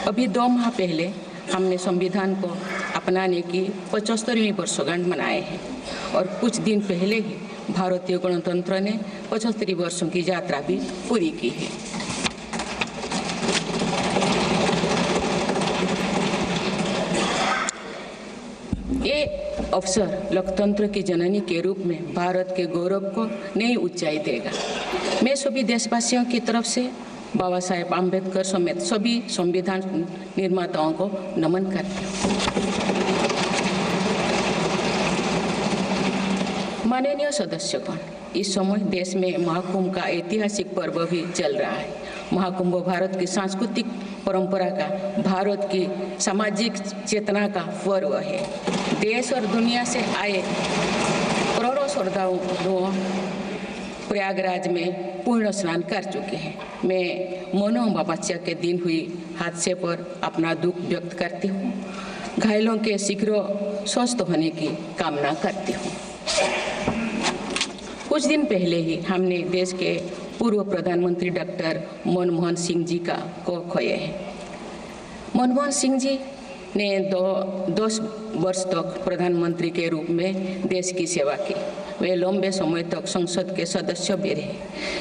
अभी 2 माह पहले हमने संविधान को अपनाने की 75वीं वर्षगांठ मनाए हैं और कुछ दिन पहले ही भारतीय गणतंत्र ने 75 वर्षों की यात्रा भी पूरी की है। ये अवसर लोकतंत्र की जननी के रूप में भारत के गौरव को नई ऊंचाई देगा। मैं सभी देशवासियों की तरफ से बाबा साहेब आम्बेडकर समेत सभी संविधान निर्माताओं को नमन करती हूँ। माननीय सदस्यगण, इस समय देश में महाकुंभ का ऐतिहासिक पर्व भी चल रहा है। महाकुंभ भारत की सांस्कृतिक परंपरा का, भारत की सामाजिक चेतना का पर्व है। देश और दुनिया से आए करोड़ों श्रद्धालु प्रयागराज में पूर्ण स्नान कर चुके हैं। मैं मोनो अमावस्या के दिन हुई हादसे पर अपना दुख व्यक्त करती हूँ। घायलों के शीघ्र स्वस्थ होने की कामना करती हूँ। कुछ दिन पहले ही हमने देश के पूर्व प्रधानमंत्री डॉक्टर मनमोहन सिंह जी को खोए हैं। मनमोहन सिंह जी ने 10 वर्ष तक प्रधानमंत्री के रूप में देश की सेवा की। वे लंबे समय तक संसद के सदस्य भी रहे।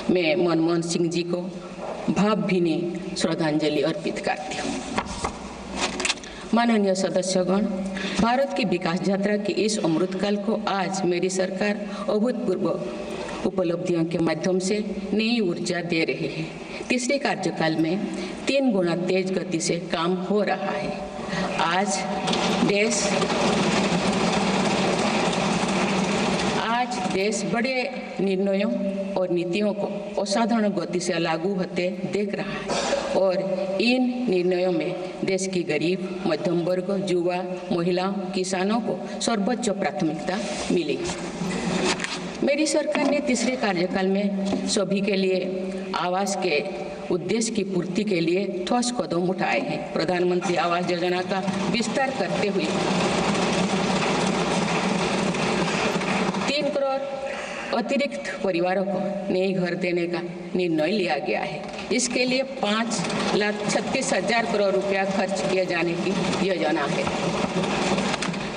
मैं मनमोहन सिंह जी को भावभीनी श्रद्धांजलि अर्पित करती हूँ। माननीय सदस्यगण, भारत की विकास यात्रा की इस अमृतकाल को आज मेरी सरकार अभूतपूर्व उपलब्धियों के माध्यम से नई ऊर्जा दे रही है। तीसरे कार्यकाल में 3 गुना तेज गति से काम हो रहा है। आज देश बड़े निर्णयों और नीतियों को असाधारण गति से लागू होते देख रहा है और इन निर्णयों में देश की गरीब, मध्यम वर्ग, युवा, महिलाओं, किसानों को सर्वोच्च प्राथमिकता मिली। मेरी सरकार ने तीसरे कार्यकाल में सभी के लिए आवास के उद्देश्य की पूर्ति के लिए ठोस कदम उठाए हैं। प्रधानमंत्री आवास योजना का विस्तार करते हुए 3 करोड़ अतिरिक्त परिवारों को नए घर देने का निर्णय लिया गया है। इसके लिए 5,36,000 करोड़ रुपया खर्च किए जाने की योजना है।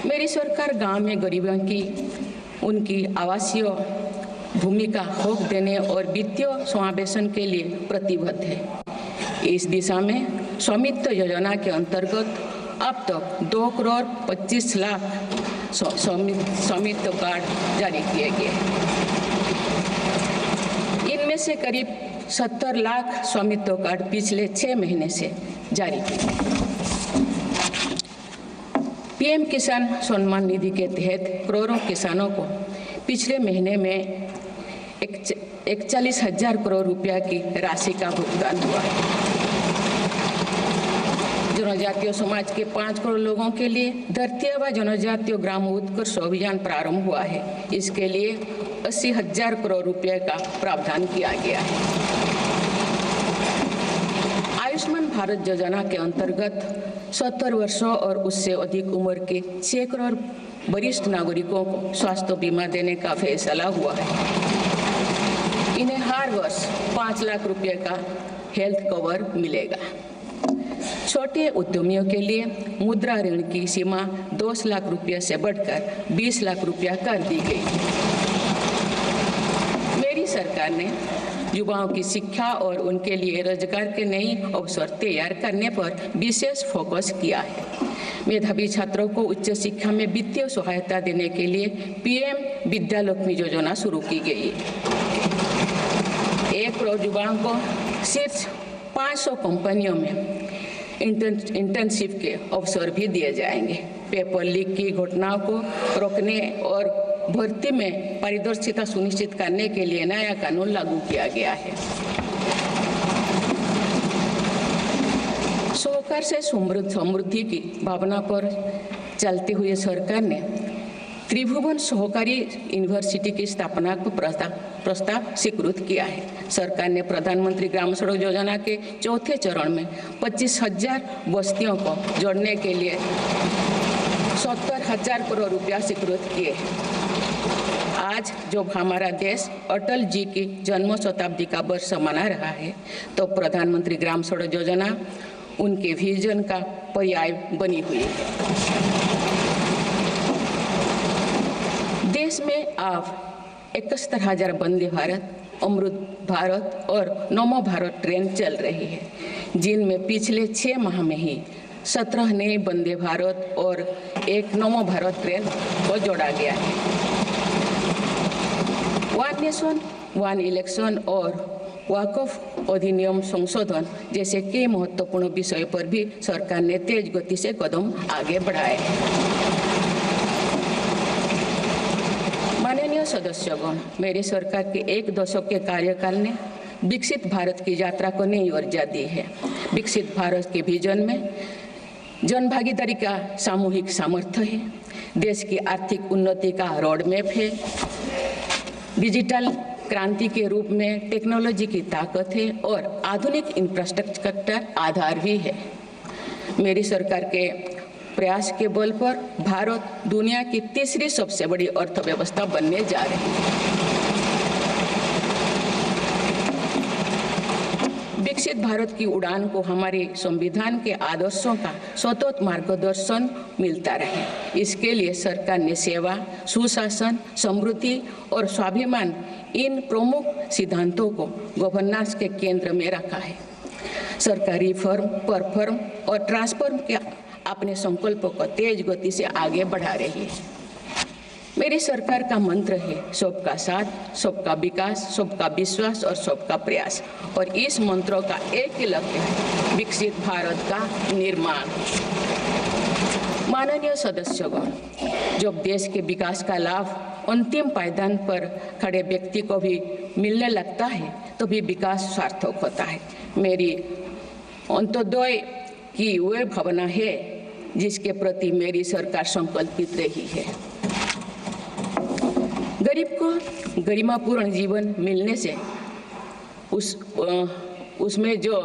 मेरी सरकार गांव में गरीबों की उनकी आवासीय भूमि का हक देने और वित्तीय समावेशन के लिए प्रतिबद्ध है। इस दिशा में स्वामित्व योजना के अंतर्गत अब तक 2 करोड़ 25 लाख स्वामित्व कार्ड जारी किए गए। इनमें से करीब 70 लाख स्वामित्व कार्ड पिछले 6 महीने से जारी किए। पीएम किसान सम्मान निधि के तहत करोड़ों किसानों को पिछले महीने में 41,000 करोड़ रुपया की राशि का भुगतान हुआ है। जनजातीय समाज के 5 करोड़ लोगों के लिए धरती व जनजातीय ग्राम उत्कर्ष अभियान प्रारंभ हुआ है। इसके लिए 80,000 करोड़ रुपये का प्रावधान किया गया है। आयुष्मान भारत योजना के अंतर्गत 70 वर्षों और उससे अधिक उम्र के 6 करोड़ वरिष्ठ नागरिकों को स्वास्थ्य बीमा देने का फैसला हुआ है। इन्हें हर वर्ष 5 लाख रुपए का हेल्थ कवर मिलेगा। छोटे उद्यमियों के लिए मुद्रा ऋण की सीमा 10 लाख रुपये से बढ़कर 20 लाख रुपया कर दी गई। मेरी सरकार ने युवाओं की शिक्षा और उनके लिए रोजगार के नए अवसर तैयार करने पर विशेष फोकस किया है। मेधावी छात्रों को उच्च शिक्षा में वित्तीय सहायता देने के लिए पीएम विद्यालक्ष्मी योजना शुरू की गई है। 1 करोड़ युवाओं को शीर्ष 500 कंपनियों में इंटर्नशिप के अवसर भी दिए जाएंगे। पेपर लीक की घटनाओं को रोकने और भर्ती में पारदर्शिता सुनिश्चित करने के लिए नया कानून लागू किया गया है। सहकार से समृद्धि की भावना पर चलते हुए सरकार ने त्रिभुवन सहकारी यूनिवर्सिटी की स्थापना को प्रस्ताव स्वीकृत किया है। सरकार ने प्रधानमंत्री ग्राम सड़क योजना के 4थे चरण में 25,000 बस्तियों को जोड़ने के लिए 70,000 करोड़ रुपया स्वीकृत किए। आज जब हमारा देश अटल जी की जन्म शताब्दी का वर्ष मना रहा है, तो प्रधानमंत्री ग्राम सड़क योजना उनके विजन का पर्याय बनी हुई है। देश में अब 71,000 वंदे भारत, अमृत भारत और नमो भारत ट्रेन चल रही है, जिनमें पिछले 6 माह में ही 17 नए वंदे भारत और एक नमो भारत ट्रेन को जोड़ा गया है। वन नेशन वन इलेक्शन और वक्फ अधिनियम संशोधन जैसे कई महत्वपूर्ण विषय पर भी सरकार ने तेज गति से कदम आगे बढ़ाए हैं। माननीय सदस्यगण, मेरी सरकार के 1 दशक के कार्यकाल ने विकसित भारत की यात्रा को नई ऊर्जा दी है। विकसित भारत के विजन में जन भागीदारी का सामूहिक सामर्थ्य है, देश की आर्थिक उन्नति का रोड मैप है, डिजिटल क्रांति के रूप में टेक्नोलॉजी की ताकत है और आधुनिक इंफ्रास्ट्रक्चर आधार भी है। मेरी सरकार के प्रयास के बल पर भारत दुनिया की तीसरी सबसे बड़ी अर्थव्यवस्था बनने जा रही है। विकसित भारत की उड़ान को हमारे संविधान के आदर्शों का सतत मार्गदर्शन मिलता रहे, इसके लिए सरकार ने सेवा, सुशासन, समृद्धि और स्वाभिमान इन प्रमुख सिद्धांतों को गवर्नेंस के केंद्र में रखा है। सरकार रिफॉर्म, परफॉर्म और ट्रांसफॉर्म के अपने संकल्पों को तेज गति से आगे बढ़ा रही है। मेरी सरकार का मंत्र है सबका साथ, सबका विकास, सबका विश्वास और सबका प्रयास, और इस मंत्रों का एक ही लक्ष्य है, विकसित भारत का निर्माण। माननीय सदस्यगण, जब देश के विकास का लाभ अंतिम पायदान पर खड़े व्यक्ति को भी मिलने लगता है तो भी विकास सार्थक होता है। मेरी अंत्योदय की वह भावना है जिसके प्रति मेरी सरकार संकल्पित रही है। गरीब को गरिमापूर्ण जीवन मिलने से उसमें जो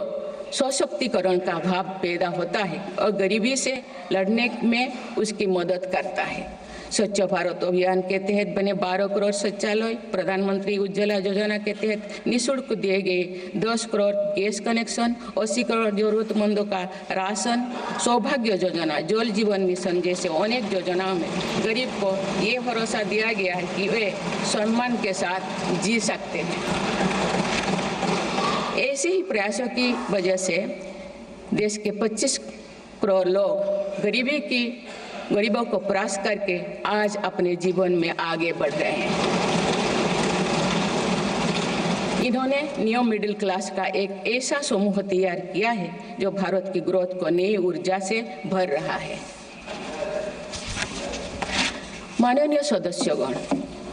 सशक्तिकरण का भाव पैदा होता है और गरीबी से लड़ने में उसकी मदद करता है। स्वच्छ भारत अभियान के तहत बने 12 करोड़ शौचालय, प्रधानमंत्री उज्ज्वला योजना के तहत निःशुल्क दिए गए 10 करोड़ गैस कनेक्शन, 80 करोड़ जरूरतमंदों का राशन, सौभाग्य योजना, जल जीवन मिशन जैसे अनेक योजनाओं में गरीब को ये भरोसा दिया गया है कि वे सम्मान के साथ जी सकते हैं। ऐसे ही प्रयासों की वजह से देश के 25 करोड़ लोग गरीबों को परास्त करके आज अपने जीवन में आगे बढ़ रहे हैं। इन्होंने न्यू मिडिल क्लास का एक ऐसा समूह तैयार किया है जो भारत की ग्रोथ को नई ऊर्जा से भर रहा है। माननीय सदस्यगण,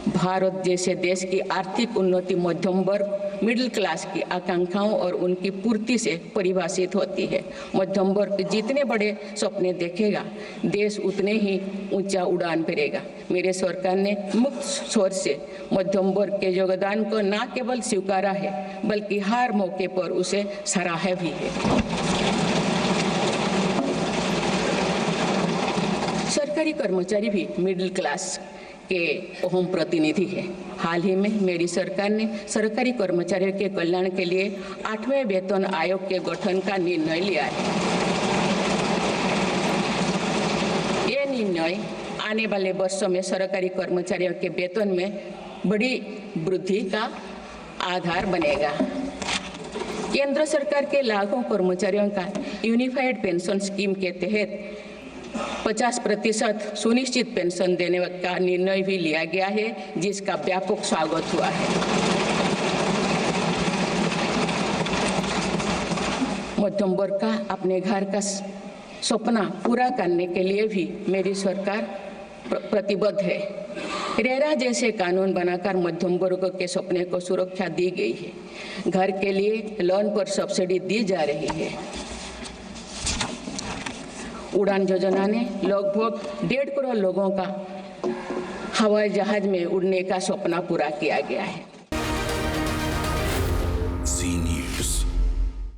भारत जैसे देश की आर्थिक उन्नति मध्यम वर्ग, मिडिल क्लास की आकांक्षाओं और उनकी पूर्ति से परिभाषित होती है। मध्यम वर्ग जितने बड़े सपने देखेगा, देश उतने ही ऊंचा उड़ान भरेगा। मेरे सरकार ने मुक्त स्वर से मध्यम वर्ग के योगदान को न केवल स्वीकारा है बल्कि हर मौके पर उसे सराहा भी है। सरकारी कर्मचारी भी मिडिल क्लास के अहम प्रतिनिधि है। हाल ही में मेरी सरकार ने सरकारी कर्मचारियों के कल्याण के लिए 8वें वेतन आयोग के गठन का निर्णय लिया है। ये निर्णय आने वाले वर्षों में सरकारी कर्मचारियों के वेतन में बड़ी वृद्धि का आधार बनेगा। केंद्र सरकार के लाखों कर्मचारियों का यूनिफाइड पेंशन स्कीम के तहत 50% सुनिश्चित पेंशन देने का निर्णय भी लिया गया है, जिसका व्यापक स्वागत हुआ है। मध्यम वर्ग का अपने घर का सपना पूरा करने के लिए भी मेरी सरकार प्रतिबद्ध है। रेरा जैसे कानून बनाकर मध्यम वर्ग के सपने को सुरक्षा दी गई है। घर के लिए लोन पर सब्सिडी दी जा रही है। उड़ान योजना ने लगभग 1.5 करोड़ लोगों का हवाई जहाज में उड़ने का सपना पूरा किया गया है।